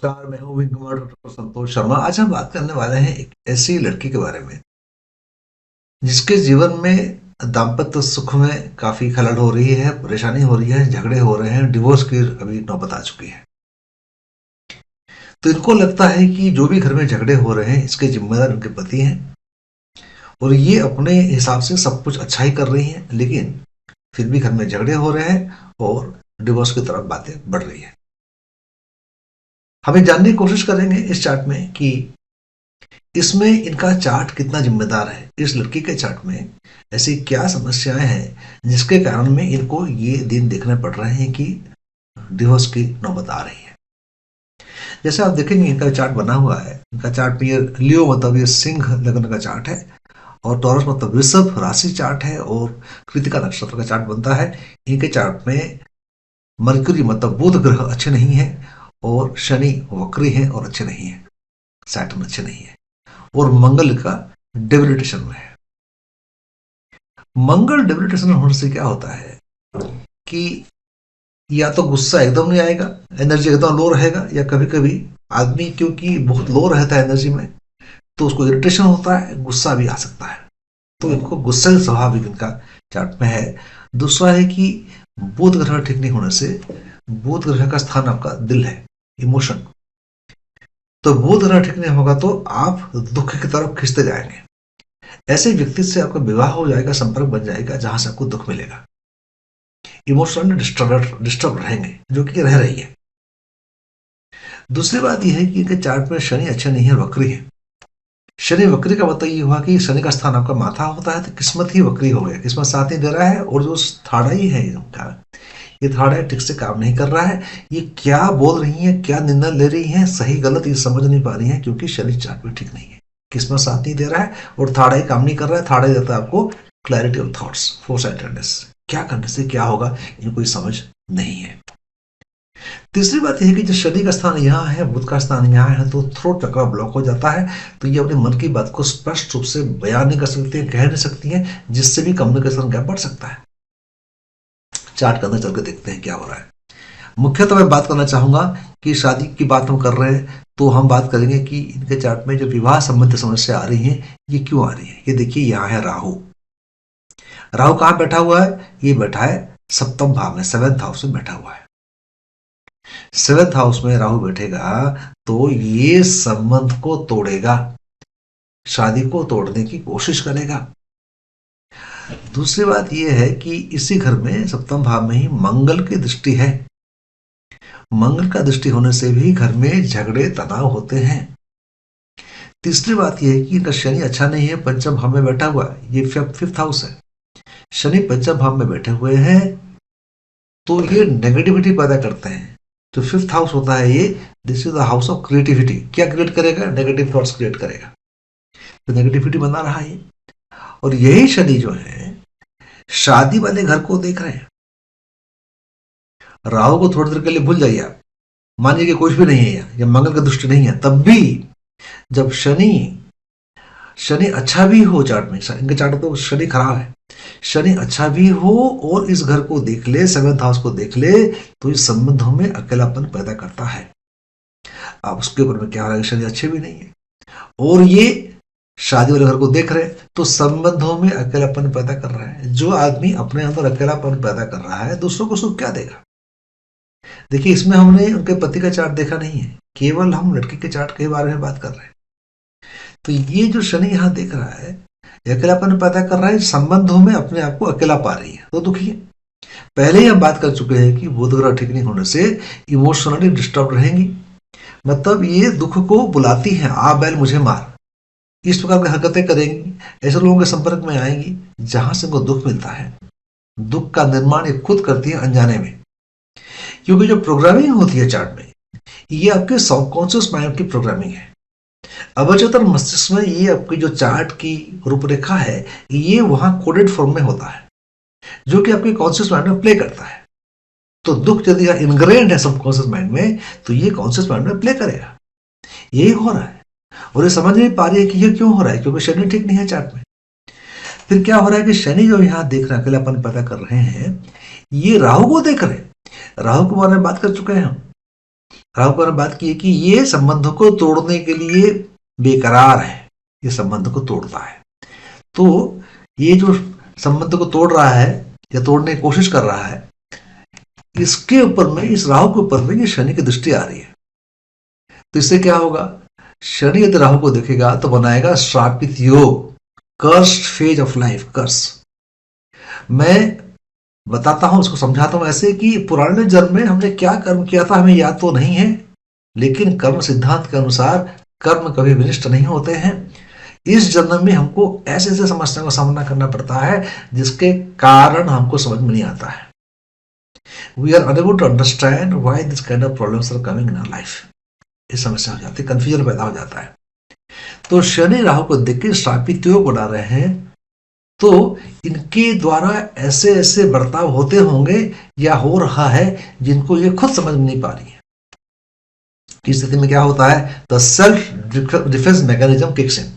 नमस्कार, मैं हूँ wing commander doctor Santosh Sharma. आज हम बात करने वाले हैं एक ऐसी लड़की के बारे में जिसके जीवन में दाम्पत्य सुख में काफी खलल हो रही है, परेशानी हो रही है, झगड़े हो रहे हैं, डिवोर्स की अभी नौबत आ चुकी है। तो इनको लगता है कि जो भी घर में झगड़े हो रहे हैं इसके जिम्मेदार उनके पति हैं और ये अपने हिसाब से सब कुछ अच्छा ही कर रही हैं, लेकिन फिर भी घर में झगड़े हो रहे हैं और डिवोर्स की तरफ बातें बढ़ रही है। हमें जानने की कोशिश करेंगे इस चार्ट में कि इसमें इनका चार्ट कितना जिम्मेदार है। इस लड़की के चार्ट में ऐसी क्या समस्याएं हैं जिसके कारण में इनको ये दिन देखने पड़ रहे हैं कि डिवोर्स की नौबत आ रही है। जैसे आप देखेंगे इनका चार्ट बना हुआ है, इनका चार्ट में ये लियो मतलब ये सिंह लग्न का चार्ट है और टॉरस मतलब वृषभ राशि चार्ट है और कृतिका नक्षत्र का चार्ट बनता है। इनके चार्ट में मरकरी मतलब बुध ग्रह अच्छे नहीं है और शनि वक्री है और अच्छे नहीं है, सैटर्न अच्छे नहीं है और मंगल का डेबिलिटेशन में है। मंगल डेबिलिटेशन होने से क्या होता है कि या तो गुस्सा एकदम नहीं आएगा, एनर्जी एकदम लो रहेगा, या कभी कभी आदमी क्योंकि बहुत लो रहता है एनर्जी में तो उसको इरिटेशन होता है, गुस्सा भी आ सकता है। तो इनको गुस्से स्वाभाविक इनका चार्ट में है। दूसरा है कि बुध ग्रह ठीक नहीं होने से, बुध ग्रह का स्थान आपका दिल है, इमोशन, तो बुध ग्रह ठीक नहीं होगा तो आप दुख की तरफ खींचते जाएंगे। ऐसे व्यक्ति से आपका विवाह हो जाएगा, संपर्क बन जाएगा जहां से आपको दुख मिलेगा, इमोशनली डिस्टर्ब रहेंगे, जो कि रह रही है। दूसरी बात यह है कि इनके चार्ट में शनि अच्छा नहीं है, वक्री है। शनि वक्री का मतलब ये हुआ कि शनि का स्थान आपका माथा होता है तो किस्मत ही वक्री हो गया, किस्मत साथ नहीं दे रहा है। और जो थाड़ा ही है इनका, ये थाड़ा ठीक से काम नहीं कर रहा है। ये क्या बोल रही है, क्या निर्णय ले रही है, सही गलत ये समझ नहीं पा रही है, क्योंकि शनि चार्ट में ठीक नहीं है, किस्मत साथ नहीं दे रहा है और थाड़ा ही काम नहीं कर रहा है। थाड़ा ही देता है आपको क्लैरिटी ऑफ थॉट्स, फोरसाइटेडनेस, क्या करने से क्या होगा इनको कोई समझ नहीं है। तीसरी बात यह है कि जब शनि का स्थान यहाँ है, बुध का स्थान यहाँ है, तो थ्रोट चक्र ब्लॉक हो जाता है। तो ये अपने मन की बात को स्पष्ट रूप से बयान नहीं कर सकती है, कह नहीं सकती है, जिससे भी कम्युनिकेशन गैप बढ़ सकता है। चार्ट के अंदर चल के देखते हैं क्या हो रहा है। मुख्यतः मैं बात करना चाहूंगा कि शादी की बात हम कर रहे हैं तो हम बात करेंगे कि इनके चार्ट में जो विवाह संबंधी समस्या आ रही है ये क्यों आ रही है। ये देखिए यहाँ है राहु। राहु कहाँ बैठा हुआ है? ये बैठा है सप्तम भाव में, 7th हाउस में बैठा हुआ है। 7th हाउस में राहु बैठेगा तो ये संबंध को तोड़ेगा, शादी को तोड़ने की कोशिश करेगा। दूसरी बात यह है कि इसी घर में सप्तम भाव में ही मंगल की दृष्टि है। मंगल का दृष्टि होने से भी घर में झगड़े तनाव होते हैं। तीसरी बात यह है कि इनका शनि अच्छा नहीं है, पंचम भाव में बैठा हुआ है, ये 5th हाउस है। शनि पंचम भाव में बैठे हुए हैं तो ये नेगेटिविटी पैदा करते हैं। जो 5th हाउस होता है ये, this is the house of creativity. क्या क्रिएट करेगा? नेगेटिव थॉट्स क्रिएट करेगा, तो नेगेटिविटी बना रहा है। और यही शनि जो है शादी वाले घर को देख रहे हैं। राहु को थोड़ी देर के लिए भूल जाइए आप, मानिए कि कुछ भी नहीं है यहाँ, जब मंगल का दृष्टि नहीं है, तब भी जब शनि अच्छा भी हो चार्ट में, इनके चार्ट में तो शनि खराब है, शनि अच्छा भी हो और इस घर को देख ले, 7th हाउस को देख ले, तो इस संबंधों में अकेलापन पैदा करता है। अब उसके ऊपर में क्या हो रहा है, शनि अच्छे भी नहीं है और ये शादी वाले घर को देख रहे हैं तो संबंधों में अकेलापन पैदा कर रहा है। जो आदमी अपने अंदर अकेलापन पैदा कर रहा है दूसरों को सुख क्या देगा? देखिए, इसमें हमने उनके पति का चार्ट देखा नहीं है, केवल हम लड़की के चार्ट के बारे में बात कर रहे हैं। तो ये जो शनि यहां देख रहा है, अकेलापन पैदा कर रहा है, संबंधों में अपने आप को अकेला पा रही है तो दुखी है। पहले ही हम बात कर चुके हैं कि बुध ग्रह ठीक नहीं होने से इमोशनली डिस्टर्ब रहेंगी, मतलब ये दुख को बुलाती है, आ बैल मुझे मार, इस प्रकार की हरकतें करेंगी, ऐसे लोगों के संपर्क में आएंगी जहां से उनको दुख मिलता है। दुख का निर्माण ये खुद करती है अनजाने में, क्योंकि जो प्रोग्रामिंग होती है चार्ट में, ये आपके सबकॉन्शियस माइंड की प्रोग्रामिंग है। अवचेतन मस्तिष्क में ये आपकी जो चार्ट की रूपरेखा है ये वहां कोडेड फॉर्म में होता है, जो कि आपके कॉन्शियस माइंड में प्ले करता है। तो दुख यदि इनग्रेन्ड है सबकॉन्शियस माइंड में तो ये कॉन्शियस माइंड में प्ले करेगा। यही हो रहा है और ये समझ नहीं पा रही है कि ये क्यों हो रहा है, क्योंकि शनि ठीक नहीं है चार्ट में। फिर क्या हो रहा है कि शनि जो यहाँ देख रहे हैं, अकेलापन पैदा कर रहे हैं, ये राहु को देख रहे हैं। राहु के बारे में बात कर चुके हैं हम राहु पर बात की है कि ये संबंधों को तोड़ने के लिए बेकरार है, ये संबंध को तोड़ता है। तो ये जो संबंध को तोड़ रहा है या तोड़ने की कोशिश कर रहा है, इसके ऊपर में, इस राहु के ऊपर में ये शनि की दृष्टि आ रही है। तो इससे क्या होगा, शनि यदि राहु को देखेगा तो बनाएगा श्रापित योग, कर्स्ड फेज ऑफ लाइफ, कर्स। मैं बताता हूं, उसको समझाता हूं ऐसे कि पुराने जन्म में हमने क्या कर्म किया था हमें याद तो नहीं है, लेकिन कर्म सिद्धांत के अनुसार कर्म कभी विनिष्ट नहीं होते हैं। इस जन्म में हमको ऐसे ऐसे समस्याओं का सामना करना पड़ता है जिसके कारण हमको समझ में नहीं आता है। We are unable to understand why this kind of problems are coming in our life. ये समस्या हो जाती है, कंफ्यूजन पैदा हो जाता है। तो शनि राहु को देख के श्रापित योग बना रहे हैं, तो इनके द्वारा ऐसे ऐसे बर्ताव होते होंगे या हो रहा है जिनको ये खुद समझ नहीं पा रही है। इस स्थिति में क्या होता है, the self defence mechanism kicks in.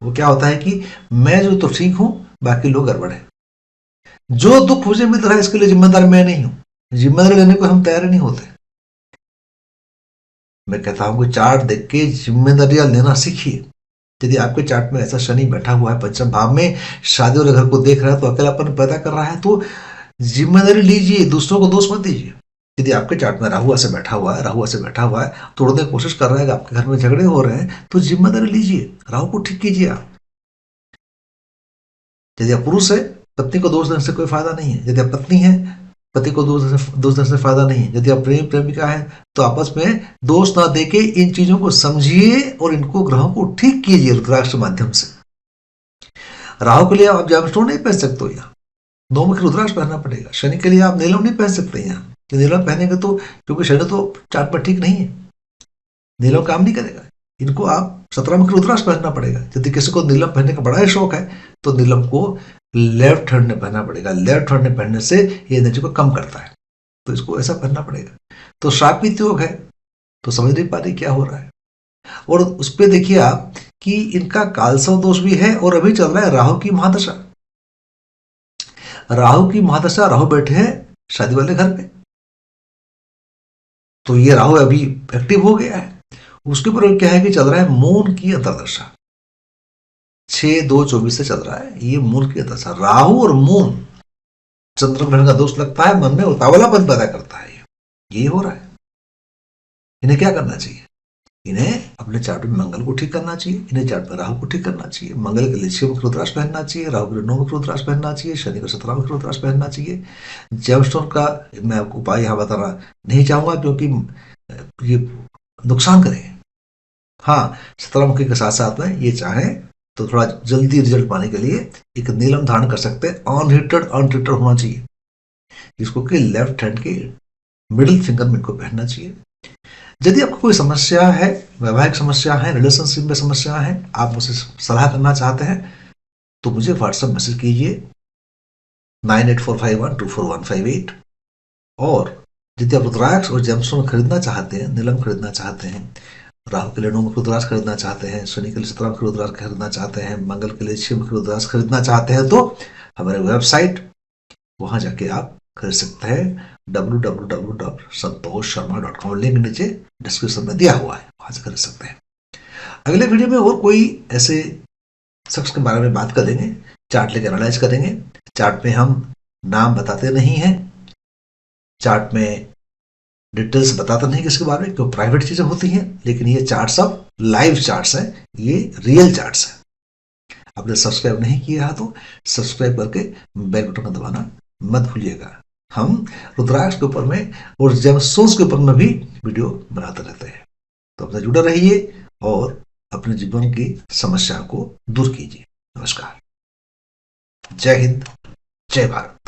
वो क्या होता है कि मैं जो तो ठीक हूं, बाकी लोग गड़बड़ है, जो दुख मुझे मिल रहा है इसके लिए जिम्मेदार मैं नहीं हूं, जिम्मेदारी लेने को हम तैयार नहीं होते। मैं कहता हूं कि चार्ट देख के जिम्मेदारियां लेना सीखिए। यदि आपके चार्ट में ऐसा शनि बैठा हुआ है पंचम भाव में, शादी वाले घर को देख रहा है तो अकेलापन पैदा कर रहा है, तो जिम्मेदारी लीजिए, दूसरों को दोष मत दीजिए। यदि आपके चार्ट में राहु से बैठा हुआ है, राहु से बैठा हुआ है, तोड़ने की कोशिश कर रहा है, आपके घर में झगड़े हो रहे हैं, तो जिम्मेदारी लीजिए, राहु को ठीक कीजिए आप। यदि आप पुरुष है, पत्नी को दोष देने से कोई फायदा नहीं है। यदि आप पत्नी है, पति को दोष देने से फायदा नहीं है। यदि आप प्रेमी प्रेमिका है तो आपस में दोष ना देके इन चीजों को समझिए और इनको ग्रहों को ठीक कीजिए रुद्राक्ष के माध्यम से। राहु के लिए आप जेमस्टोन नहीं पहन सकते हो, यहाँ 9 मुखी रुद्राक्ष पहनना पड़ेगा। शनि के लिए आप नीलम नहीं पहन सकते यहाँ, नीलम पहनेंगे तो, क्योंकि शनि तो चार्ट पर ठीक नहीं है, नीलम काम नहीं करेगा। इनको आप 17 मुखी रुद्राक्ष पहनना पड़ेगा। यदि किसी को नीलम पहनने का बड़ा ही शौक है तो नीलम को लेफ्ट हैंड में पहनना पड़ेगा। लेफ्ट हैंड में पहनने से ये एनर्जी को कम करता है, तो इसको ऐसा पहनना पड़ेगा। तो श्रापित योग है तो समझ नहीं पा रही क्या हो रहा है। और उस पर देखिए आप कि इनका कालसव दोष भी है और अभी चल रहा है राहु की महादशा। राहु की महादशा, राहु बैठे हैं शादी वाले घर पे, तो ये राहु अभी एक्टिव हो गया है। उसके ऊपर क्या है कि चल रहा है मून की अंतर्दशा, 6/2/24 से चल रहा है ये मून की अंतर्दशा। राहु और मून, चंद्र ग्रहण का दोष लगता है, मन में उतावलापन पैदा करता है। ये हो रहा है। इन्हें क्या करना चाहिए, इन्हें अपने चार्ट में मंगल को ठीक करना चाहिए, इन्हें चार्ट में राहु को ठीक करना चाहिए। मंगल के लिए 6 मुखी रुद्राक्ष पहनना चाहिए, राहु के लिए 9 मुखी रुद्राक्ष पहनना चाहिए, शनि को 17 मुखी रुद्राक्ष पहनना चाहिए। जेमस्टोन का मैं आपको उपाय यहां बताना नहीं चाहूंगा क्योंकि ये नुकसान करेंगे। हाँ, 17 मुखी के साथ साथ में ये चाहे तो थोड़ा जल्दी रिजल्ट पाने के लिए एक नीलम धारण कर सकते हैं। अनहीटेड होना चाहिए, जिसको कि लेफ्ट हैंड के मिडिल फिंगर में इनको पहनना चाहिए। यदि आपको कोई समस्या है, वैवाहिक समस्या है, रिलेशनशिप में समस्या है, आप मुझसे सलाह करना चाहते हैं तो मुझे व्हाट्सएप मैसेज कीजिए 9845124158। और यदि आप रुद्राक्ष और जेमस्टोन खरीदना चाहते हैं, नीलम खरीदना चाहते हैं, राहु के लिए 9 मुखी रुद्राक्ष खरीदना चाहते हैं, शनि के लिए 17 मुखी रुद्राक्ष खरीदना चाहते हैं, मंगल के लिए 6 मुखी रुद्राक्ष खरीदना चाहते हैं, तो हमारे वेबसाइट वहां जाके आप खरीद सकते हैं, www.santosharma.com। लिंक नीचे डिस्क्रिप्शन में दिया हुआ है, वहां से खरीद सकते हैं। अगले वीडियो में और कोई ऐसे शख्स के बारे में बात करेंगे, चार्ट लेकर एनालाइज करेंगे। चार्ट में हम नाम बताते नहीं हैं, चार्ट में डिटेल्स बताता नहीं किसके बारे में, क्यों प्राइवेट चीजें होती हैं, लेकिन ये चार्ट सब लाइव चार्ट्स हैं, ये रियल चार्ट्स हैं। आपने सब्सक्राइब नहीं किया है तो सब्सक्राइब करके बेल बटन का दबाना मत भूलिएगा। हम रुद्राक्ष के ऊपर में और जेमस्टोन्स के ऊपर में भी वीडियो बनाते रहते हैं, तो अपने जुड़े रहिए और अपने जीवन की समस्या को दूर कीजिए। नमस्कार, जय हिंद, जय भारत।